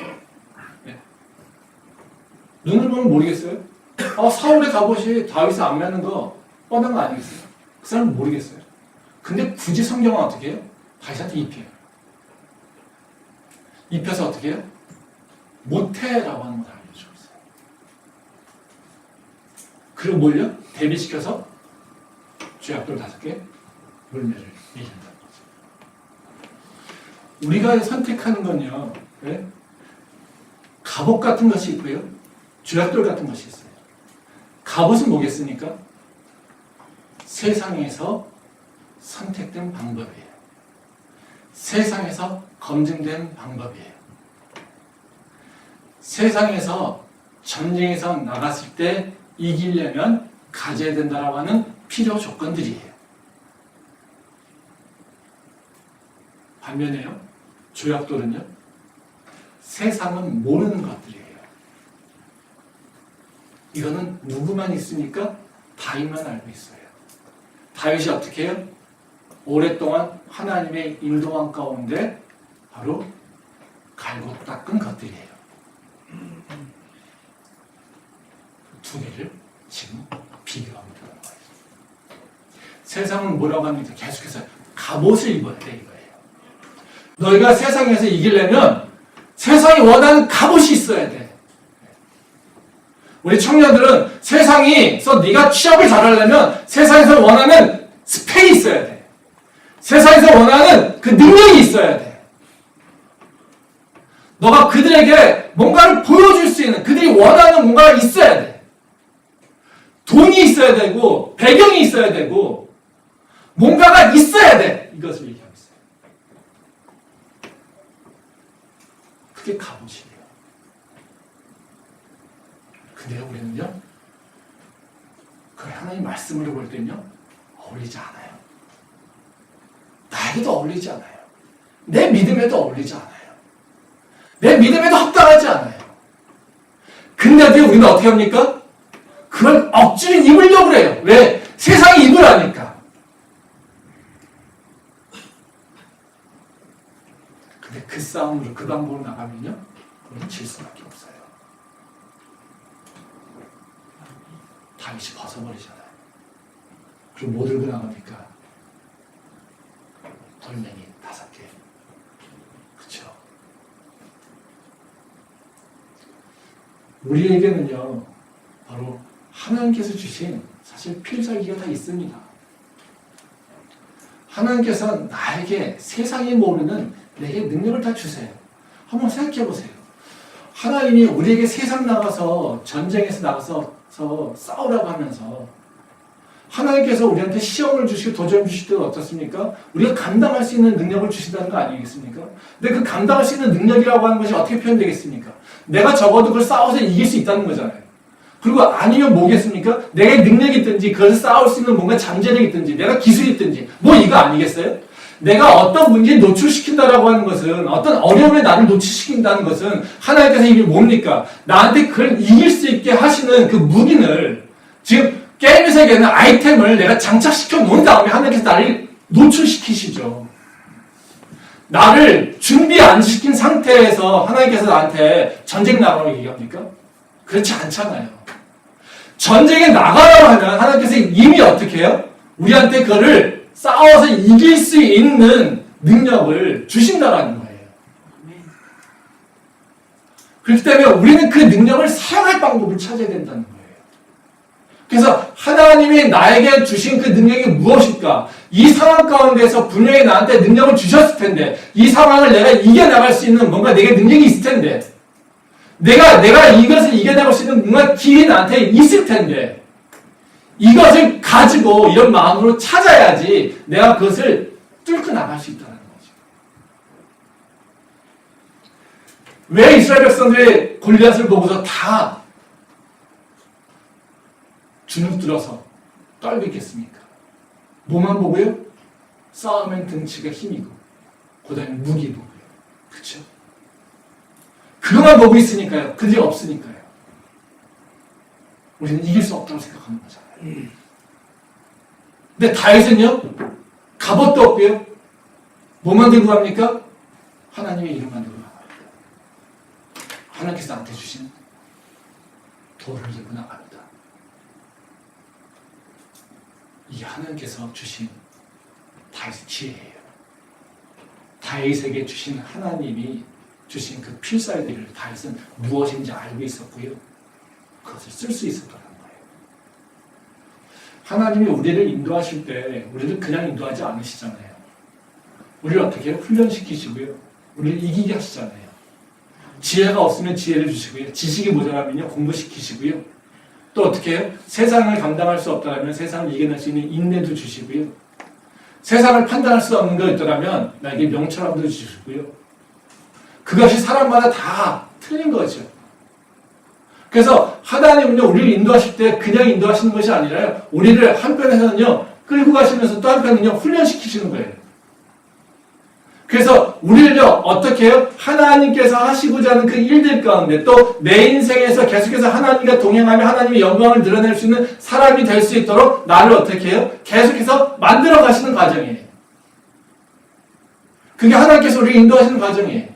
눈으로 보면 모르겠어요? 사울의 갑옷이 다윗을 안 맞는 거 뻔한 거 아니겠어요? 그 사람은 모르겠어요. 근데 굳이 성경은 어떻게 해요? 다윗한테 입혀요. 입혀서 어떻게 해요? 못해라고 하는 걸 알려주고 있어요. 그리고 뭘요? 대비시켜서 죄악돌 5개, 물매를 얘기한다는 거죠. 우리가 선택하는 건요, 갑옷 같은 것이 있고요, 죄악돌 같은 것이 있어요. 갑옷은 뭐겠습니까? 세상에서 선택된 방법이에요. 세상에서 검증된 방법이에요. 세상에서 전쟁에서 나갔을 때 이기려면 가져야 된다라고 하는 필요 조건들이에요. 반면에요, 조약돌은요, 세상은 모르는 것들이에요. 이거는 누구만 있습니까? 다윗만 알고 있어요. 다윗이 어떻게 해요? 오랫동안 하나님의 인도한 가운데 바로 갈고 닦은 것들이에요. 두 개를 지금 비교하고 있는 거예요. 세상은 뭐라고 합니까? 계속해서 갑옷을 입어야 돼 이거예요. 너희가 세상에서 이기려면 세상이 원하는 갑옷이 있어야 돼. 우리 청년들은 세상에서 네가 취업을 잘하려면 세상에서 원하는 스펙이 있어야 돼. 세상에서 원하는 그 능력이 있어야 돼. 너가 그들에게 뭔가를 보여줄 수 있는, 그들이 원하는 뭔가가 있어야 돼. 돈이 있어야 되고, 배경이 있어야 되고, 뭔가가 있어야 돼. 이것을 얘기하고 있어요. 그게 갑옷이에요. 근데 우리는요, 그 하나님 말씀으로 볼 때는요, 어울리지 않아요. 나에게도 어울리지 않아요. 내 믿음에도 어울리지 않아요. 내 믿음에도 합당하지 않아요. 근데도 우리는 어떻게 합니까? 그걸 억지로 입으려고 해요. 왜? 세상이 입으라니까. 근데 그 싸움으로, 그 방법으로 나가면요, 우리는 질 수밖에 없어요. 다윗이 벗어버리잖아요. 그리고 뭐 들고 나갑니까? 돌멩이 5개. 그쵸? 우리에게는요, 바로 하나님께서 주신 사실 필살기가 다 있습니다. 하나님께서 나에게 세상이 모르는 내게 능력을 다 주세요. 한번 생각해 보세요. 하나님이 우리에게 세상 나가서 전쟁에서 나가서 싸우라고 하면서 하나님께서 우리한테 시험을 주시고 도전을 주실 때 어떻습니까? 우리가 감당할 수 있는 능력을 주신다는 거 아니겠습니까? 근데 그 감당할 수 있는 능력이라고 하는 것이 어떻게 표현되겠습니까? 내가 적어도 그걸 싸워서 이길 수 있다는 거잖아요. 그리고 아니면 뭐겠습니까? 내게 능력이 있든지 그것을 싸울 수 있는 뭔가 잠재력이 있든지 내가 기술이 있든지 뭐 이거 아니겠어요? 내가 어떤 문제에 노출시킨다라고 하는 것은 어떤 어려움에 나를 노출시킨다는 것은 하나님께서 이게 뭡니까? 나한테 그걸 이길 수 있게 하시는 그 무기를 지금 게임의 세계에는 아이템을 내가 장착시켜 놓은 다음에 하나님께서 나를 노출시키시죠. 나를 준비 안 시킨 상태에서 하나님께서 나한테 전쟁 나가라고 얘기합니까? 그렇지 않잖아요. 전쟁에 나가라고 하면 하나님께서 이미 어떻게 해요? 우리한테 그거를 싸워서 이길 수 있는 능력을 주신다라는 거예요. 그렇기 때문에 우리는 그 능력을 사용할 방법을 찾아야 된다는 거예요. 그래서 하나님이 나에게 주신 그 능력이 무엇일까? 이 상황 가운데서 분명히 나한테 능력을 주셨을 텐데 이 상황을 내가 이겨나갈 수 있는 뭔가 내게 능력이 있을 텐데 내가 이것을 이겨나갈 수 있는 뭔가 길이 나한테 있을 텐데 이것을 가지고 이런 마음으로 찾아야지 내가 그것을 뚫고 나갈 수 있다는 거죠. 왜 이스라엘 백성들이 골리앗을 보고서 다 주눅 들어서 떨고 있겠습니까? 뭐만 보고요? 싸우면 등치가 힘이고 그 다음에 무기 보고요. 그렇죠? 그것만 보고 있으니까요. 그들이 없으니까요. 우리는 이길 수 없다고 생각하는 거잖아요. 근데 다윗은요, 갑옷도 없고요. 뭐만 들고 갑니까? 하나님의 이름만 들고 나갑니다. 하나님께서 나한테 주신 돌을 들고 나갑니다. 이게 하나님께서 주신 다윗의 지혜예요. 다윗에게 주신 하나님이 주신 그 필살기를 다윗은 무엇인지 알고 있었고요. 그것을 쓸 수 있었다는 거예요. 하나님이 우리를 인도하실 때 우리를 그냥 인도하지 않으시잖아요. 우리를 어떻게 해요? 훈련시키시고요. 우리를 이기게 하시잖아요. 지혜가 없으면 지혜를 주시고요. 지식이 모자라면요. 공부시키시고요. 또 어떻게 해요? 세상을 감당할 수 없다면 세상을 이겨낼 수 있는 인내도 주시고요. 세상을 판단할 수 없는 것 있더라면 나에게 명철함도 주시고요. 그것이 사람마다 다 틀린 거죠. 그래서 하나님은요, 우리를 인도하실 때 그냥 인도하시는 것이 아니라요, 우리를 한편에서는요, 끌고 가시면서 또 한편은요, 훈련시키시는 거예요. 그래서 우리를요, 어떻게 해요? 하나님께서 하시고자 하는 그 일들 가운데 또 내 인생에서 계속해서 하나님과 동행하며 하나님의 영광을 드러낼 수 있는 사람이 될 수 있도록 나를 어떻게 해요? 계속해서 만들어 가시는 과정이에요. 그게 하나님께서 우리를 인도하시는 과정이에요.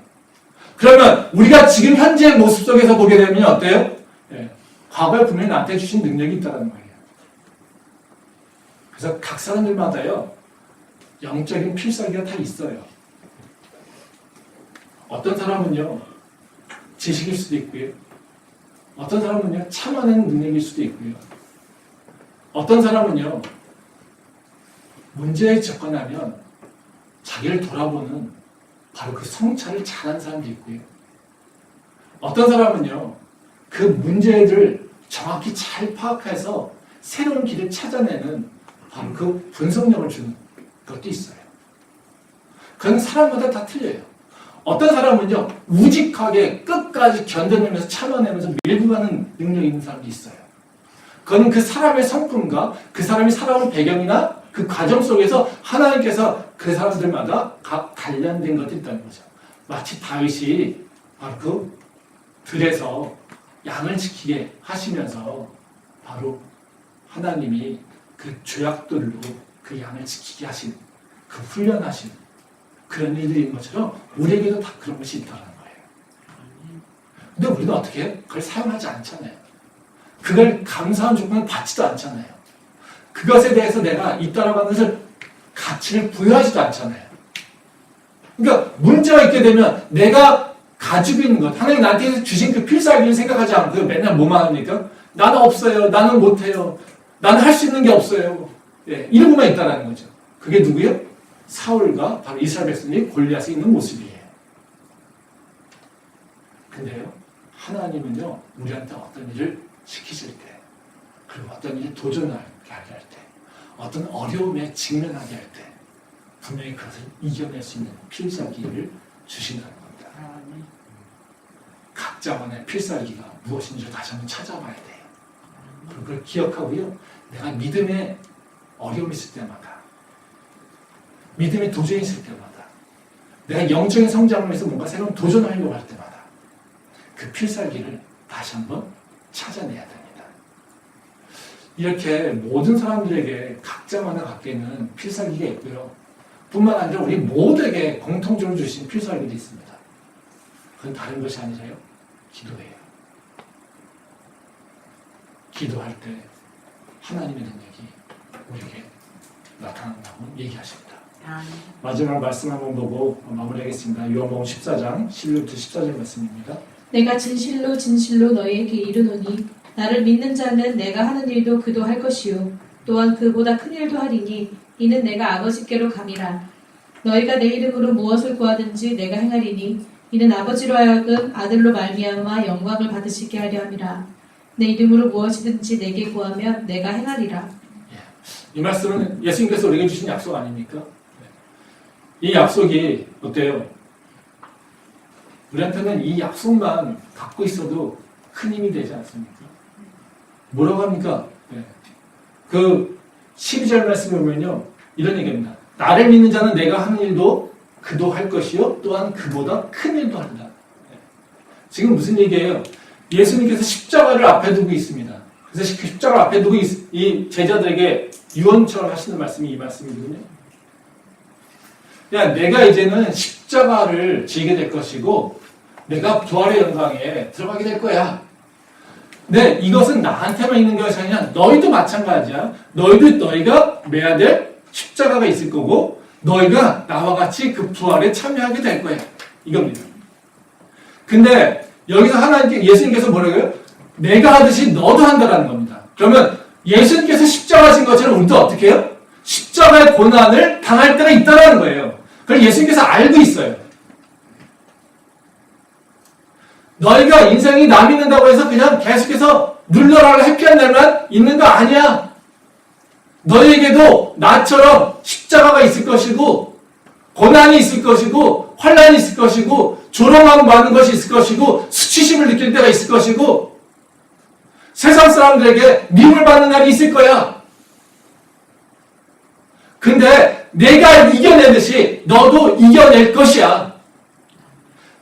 그러면 우리가 지금 현재의 모습 속에서 보게 되면 어때요? 예, 과거에 분명히 나한테 주신 능력이 있다는 거예요. 그래서 각 사람들마다요, 영적인 필살기가 다 있어요. 어떤 사람은요, 지식일 수도 있고요. 어떤 사람은요, 참아내는 능력일 수도 있고요. 어떤 사람은요, 문제에 접근하면 자기를 돌아보는 바로 그 성찰을 잘하는 사람도 있고요. 어떤 사람은요, 그 문제를 정확히 잘 파악해서 새로운 길을 찾아내는 바로 그 분석력을 주는 것도 있어요. 그건 사람마다 다 틀려요. 어떤 사람은요, 우직하게 끝까지 견뎌내면서 참아내면서 밀고 가는 능력이 있는 사람도 있어요. 그건 그 사람의 성품과 그 사람이 살아온 배경이나 그 과정 속에서 하나님께서 그 사람들마다 각 단련된 것이 있다는 거죠. 마치 다윗이 바로 그 들에서 양을 지키게 하시면서 바로 하나님이 그 죄악들로 그 양을 지키게 하신 그 훈련하신 그런 일들인 것처럼 우리에게도 다 그런 것이 있다는 거예요. 근데 우리는 어떻게 해요? 그걸 사용하지 않잖아요. 그걸 감사한 조건을 받지도 않잖아요. 그것에 대해서 내가 있다라고 하는 것을 가치를 부여하지도 않잖아요. 그러니까 문제가 있게 되면 내가 가지고 있는 것, 하나님 나한테 주신 그 필살기를 생각하지 않고 맨날 뭐만 합니까? 나는 없어요. 나는 못해요. 나는 할 수 있는 게 없어요. 예, 이러고만 있다라는 거죠. 그게 누구예요? 사울과 바로 이스라엘 백성이 골리앗에 있는 모습이에요. 근데요, 하나님은요, 우리한테 어떤 일을 시키실 때, 그리고 어떤 일에 도전하게 할 때, 어떤 어려움에 직면하게 할 때, 분명히 그것을 이겨낼 수 있는 필살기를 주신다는 겁니다. 각자만의 필살기가 무엇인지 다시 한번 찾아봐야 돼요. 그걸 기억하고요, 내가 믿음의 어려움이 있을 때마다, 믿음의 도전이 있을 때마다, 내가 영적인 성장을 위해서 뭔가 새로운 도전을 하려고 할 때마다 그 필살기를 다시 한번 찾아내야 됩니다. 이렇게 모든 사람들에게 각자마다 갖게 있는 필살기가 있고요. 뿐만 아니라 우리 모두에게 공통적으로 주신 필살기도 있습니다. 그건 다른 것이 아니라요, 기도예요. 기도할 때 하나님의 능력이 우리에게 나타난다고 얘기하십니다. 마지막 말씀 한번 보고 마무리하겠습니다. 요한복음 14장 11부터 14절 말씀입니다. 내가 진실로 진실로 너희에게 이르노니 나를 믿는 자는 내가 하는 일도 그도 할 것이요 또한 그보다 큰 일도 하리니 이는 내가 아버지께로 감이라. 너희가 내 이름으로 무엇을 구하든지 내가 행하리니 이는 아버지로 하여금 아들로 말미암아 영광을 받으시게 하려 함이라. 내 이름으로 무엇이든지 내게 구하면 내가 행하리라. 이 말씀은 예수님께서 우리에게 주신 약속 아닙니까? 이 약속이 어때요? 우리한테는 이 약속만 갖고 있어도 큰 힘이 되지 않습니까? 뭐라고 합니까? 그 12절 말씀을 보면요, 이런 얘기입니다. 나를 믿는 자는 내가 하는 일도 그도 할 것이요 또한 그보다 큰 일도 한다. 지금 무슨 얘기예요? 예수님께서 십자가를 앞에 두고 있습니다. 그래서 십자가를 앞에 두고 이 제자들에게 유언처럼 하시는 말씀이 이 말씀이거든요. 야, 내가 이제는 십자가를 지게 될 것이고 내가 부활의 영광에 들어가게 될 거야. 근데 이것은 나한테만 있는 것이 아니라 너희도 마찬가지야. 너희가 매야 될 십자가가 있을 거고 너희가 나와 같이 그 부활에 참여하게 될 거야. 이겁니다. 근데 여기서 예수님께서 뭐라고요? 내가 하듯이 너도 한다라는 겁니다. 그러면 예수님께서 십자가 진 것처럼 우리도 어떻게 해요? 십자가의 고난을 당할 때가 있다는 거예요. 그걸 예수님께서 알고 있어요. 너희가 인생이 나 믿는다고 해서 그냥 계속해서 눌러라 해피한 날만 있는 거 아니야. 너희에게도 나처럼 십자가가 있을 것이고 고난이 있을 것이고 환난이 있을 것이고 조롱하고 많은 것이 있을 것이고 수치심을 느낄 때가 있을 것이고 세상 사람들에게 미움을 받는 날이 있을 거야. 근데 내가 이겨내듯이 너도 이겨낼 것이야.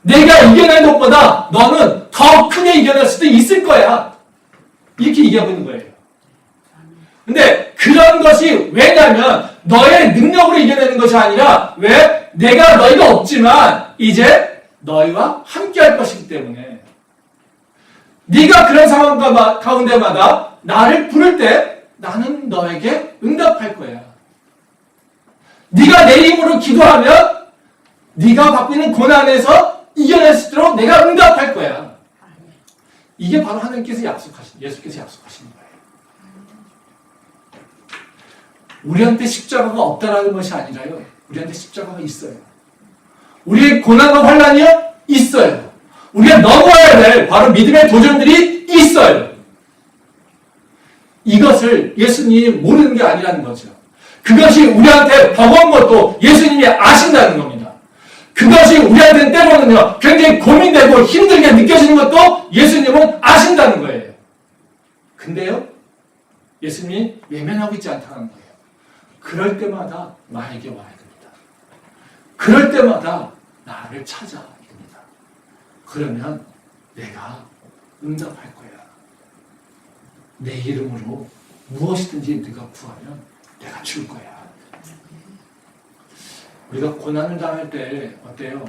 내가 이겨낸 것보다 너는 더 크게 이겨낼 수도 있을 거야. 이렇게 얘기하고 있는 거예요. 근데 그런 것이 왜냐면 너의 능력으로 이겨내는 것이 아니라 왜? 너희가 없지만 이제 너희와 함께 할 것이기 때문에 네가 그런 상황 가운데마다 나를 부를 때 나는 너에게 응답할 거야. 네가 내 힘으로 기도하면 네가 받고 있는 고난에서 이겨낼 수 있도록 내가 응답할 거야. 이게 바로 하나님께서 예수께서 약속하신 거예요. 우리한테 십자가가 없다라는 것이 아니라요. 우리한테 십자가가 있어요. 우리의 고난과 환란이요? 있어요. 우리가 넘어야 될 바로 믿음의 도전들이 있어요. 이것을 예수님이 모르는 게 아니라는 거죠. 그것이 우리한테 버거운 것도 예수님이 아신다는 겁니다. 그것이 우리한테는 때로는요, 굉장히 고민되고 힘들게 느껴지는 것도 예수님은 아신다는 거예요. 근데요, 예수님이 외면하고 있지 않다는 거예요. 그럴 때마다 나에게 와야 됩니다. 그럴 때마다 나를 찾아야 됩니다. 그러면 내가 응답할 거야. 내 이름으로 무엇이든지 네가 구하면 내가 줄 거야. 우리가 고난을 당할 때 어때요?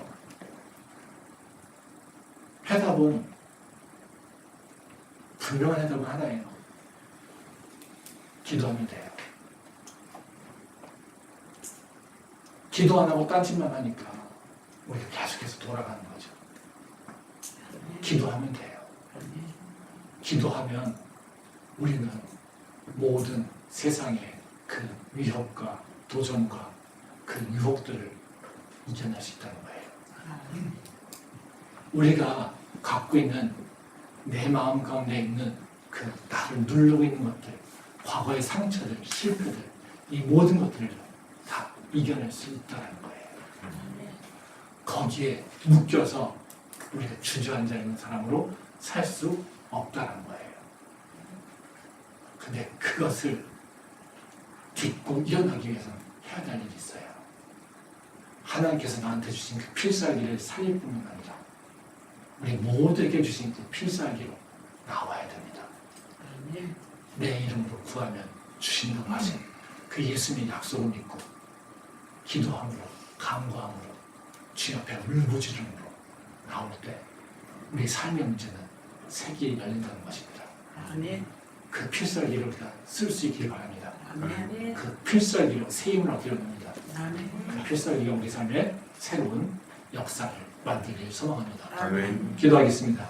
해답은 분명한 해답은 하나예요. 기도하면 돼요. 기도 안 하고 딴짓만 하니까 우리가 계속해서 돌아가는 거죠. 기도하면 돼요. 기도하면 우리는 모든 세상의 그 위협과 도전과 그 유혹들을 이겨낼 수 있다는 거예요. 우리가 갖고 있는 내 마음 가운데 있는 그 나를 누르고 있는 것들, 과거의 상처들, 실패들, 이 모든 것들을 다 이겨낼 수 있다는 거예요. 거기에 묶여서 우리가 주저앉아 있는 사람으로 살 수 없다는 거예요. 근데 그것을 딛고 일어나기 위해서는 해야 될 일이 있어요. 하나님께서 나한테 주신 그 필살기를 살릴 뿐만 아니라 우리 모두에게 주신 그 필살기로 나와야 됩니다. 내 이름으로 구하면 주신다고 하신 그 예수님의 약속을 믿고 기도함으로, 간구함으로, 주 앞에 울부짖음으로 나올 때 우리 삶의 문제는 새 길이 열린다는 것입니다. 그 필살기를 우리가 쓸 수 있기를 바랍니다. 그 필살기로 새 힘을 얻게 됩니다. 그 필살기가 우리 삶의 새로운 역사를 만들기를 소망합니다. 아멘. 기도하겠습니다.